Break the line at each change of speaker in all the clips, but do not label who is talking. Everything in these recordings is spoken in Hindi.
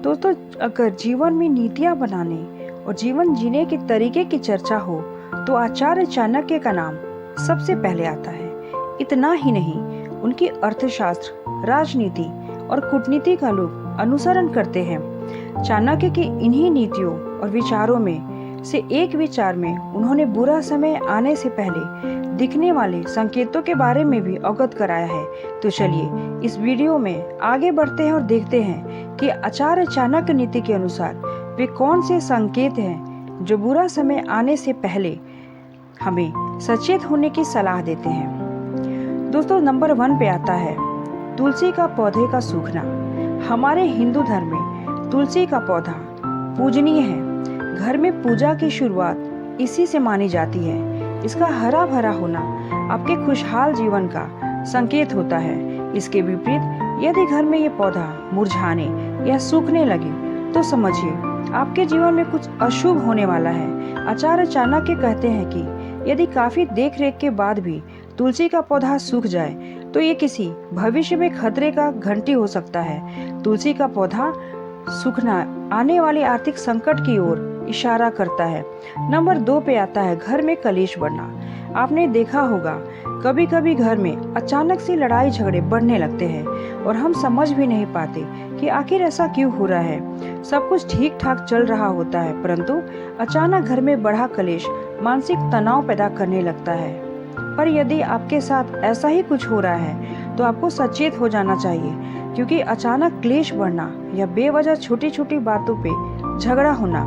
दोस्तों, अगर जीवन में नीतियाँ बनाने और जीवन जीने के तरीके की चर्चा हो तो आचार्य चाणक्य का नाम सबसे पहले आता है। इतना ही नहीं, उनकी अर्थशास्त्र, राजनीति और कूटनीति का लोग अनुसरण करते हैं। चाणक्य की इन्हीं नीतियों और विचारों में से एक विचार में उन्होंने बुरा समय आने से पहले दिखने वाले संकेतों के बारे में भी अवगत कराया है। तो चलिए इस वीडियो में आगे बढ़ते हैं और देखते हैं कि आचार्य चाणक्य नीति के अनुसार वे कौन से संकेत हैं जो बुरा समय आने से पहले हमें सचेत होने की सलाह देते हैं। दोस्तों, नंबर 1 पे आता है तुलसी का पौधे का सूखना। हमारे हिंदू धर्म में तुलसी का पौधा पूजनीय है। घर में पूजा की शुरुआत इसी से मानी जाती है। इसका हरा भरा होना आपके खुशहाल जीवन का संकेत होता है। इसके विपरीत यदि घर में ये पौधा मुरझाने या सूखने लगे तो समझिए आपके जीवन में कुछ अशुभ होने वाला है। आचार्य चाणक्य कहते हैं कि यदि काफी देख रेख के बाद भी तुलसी का पौधा सूख जाए तो ये किसी भविष्य में खतरे का घंटी हो सकता है। तुलसी का पौधा सूखना आने वाले आर्थिक संकट की ओर इशारा करता है। नंबर 2 पे आता है घर में कलेश बढ़ना। आपने देखा होगा कभी कभी घर में अचानक से लड़ाई झगड़े बढ़ने लगते हैं और हम समझ भी नहीं पाते कि आखिर ऐसा क्यों हो रहा है। सब कुछ ठीक ठाक चल रहा होता है, परंतु अचानक घर में बढ़ा कलेश मानसिक तनाव पैदा करने लगता है। पर यदि आपके साथ ऐसा ही कुछ हो रहा है तो आपको सचेत हो जाना चाहिए, क्योंकि अचानक क्लेश बढ़ना या बेवजह छोटी छोटी बातों पे झगड़ा होना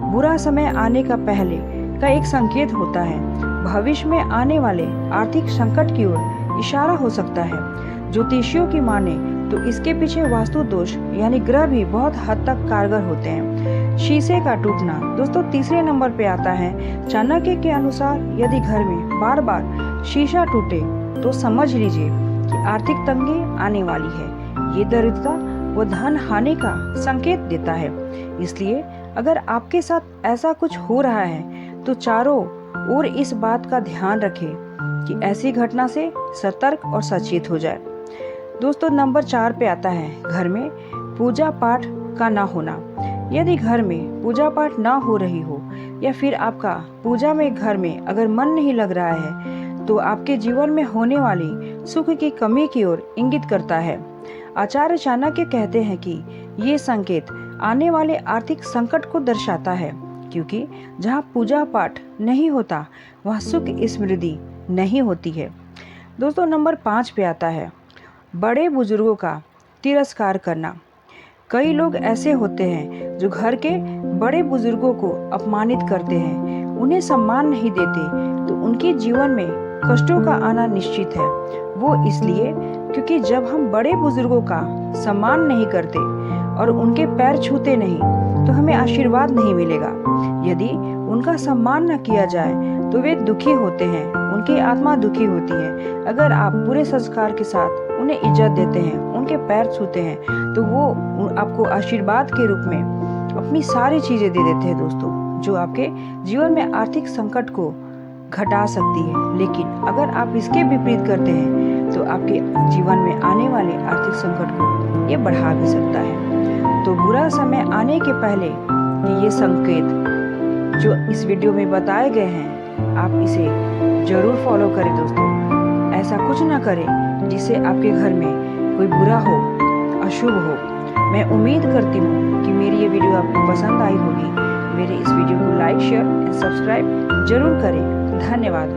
बुरा समय आने का पहले का एक संकेत होता है। भविष्य में आने वाले आर्थिक संकट की ओर इशारा हो सकता है। ज्योतिषियों की माने तो इसके पीछे वास्तु दोष यानी ग्रह भी बहुत हद तक कारगर होते हैं। शीशे का टूटना। दोस्तों, तीसरे नंबर पे आता है चाणक्य के अनुसार यदि घर में बार बार शीशा टूटे तो समझ लीजिए कि आर्थिक तंगी आने वाली है। ये दरिद्रता व धन हानि का संकेत देता है। इसलिए अगर आपके साथ ऐसा कुछ हो रहा है तो चारों ओर इस बात का ध्यान रखें कि ऐसी घटना से सतर्क और सचेत हो जाए। दोस्तों, नंबर 4 पे आता है घर में पूजा पाठ का ना होना। यदि घर में पूजा पाठ ना हो रही हो या फिर आपका पूजा में घर में अगर मन नहीं लग रहा है तो आपके जीवन में होने वाली सुख की कमी की ओर इंगित करता है। आचार्य चाणक्य कहते हैं कि ये संकेत आने वाले आर्थिक संकट को दर्शाता है, क्योंकि जहाँ पूजा पाठ नहीं होता वहाँ सुख समृद्धि नहीं होती है। दोस्तों, नंबर 5 पे आता है बड़े बुजुर्गों का तिरस्कार करना। कई लोग ऐसे होते हैं जो घर के बड़े बुजुर्गों को अपमानित करते हैं, उन्हें सम्मान नहीं देते, तो उनके जीवन में कष्टों का आना निश्चित है। वो इसलिए क्योंकि जब हम बड़े बुजुर्गों का सम्मान नहीं करते और उनके पैर छूते नहीं तो हमें आशीर्वाद नहीं मिलेगा। यदि उनका सम्मान न किया जाए तो वे दुखी होते हैं, उनकी आत्मा दुखी होती है। अगर आप पूरे संस्कार के साथ उन्हें इज्जत देते हैं, उनके पैर छूते हैं, तो वो आपको आशीर्वाद के रूप में अपनी सारी चीजें दे देते हैं दोस्तों, जो आपके जीवन में आर्थिक संकट को घटा सकती है। लेकिन अगर आप इसके विपरीत करते हैं तो आपके जीवन में आने वाले आर्थिक संकट को ये बढ़ा भी सकता है। तो बुरा समय आने के पहले ये संकेत जो इस वीडियो में बताए गए हैं, आप इसे जरूर फॉलो करें दोस्तों। ऐसा कुछ ना करें जिससे आपके घर में कोई बुरा हो, अशुभ हो। मैं उम्मीद करती हूँ कि मेरी ये वीडियो आपको पसंद आई होगी। मेरे इस वीडियो को लाइक, शेयर एंड सब्सक्राइब जरूर करें। धन्यवाद।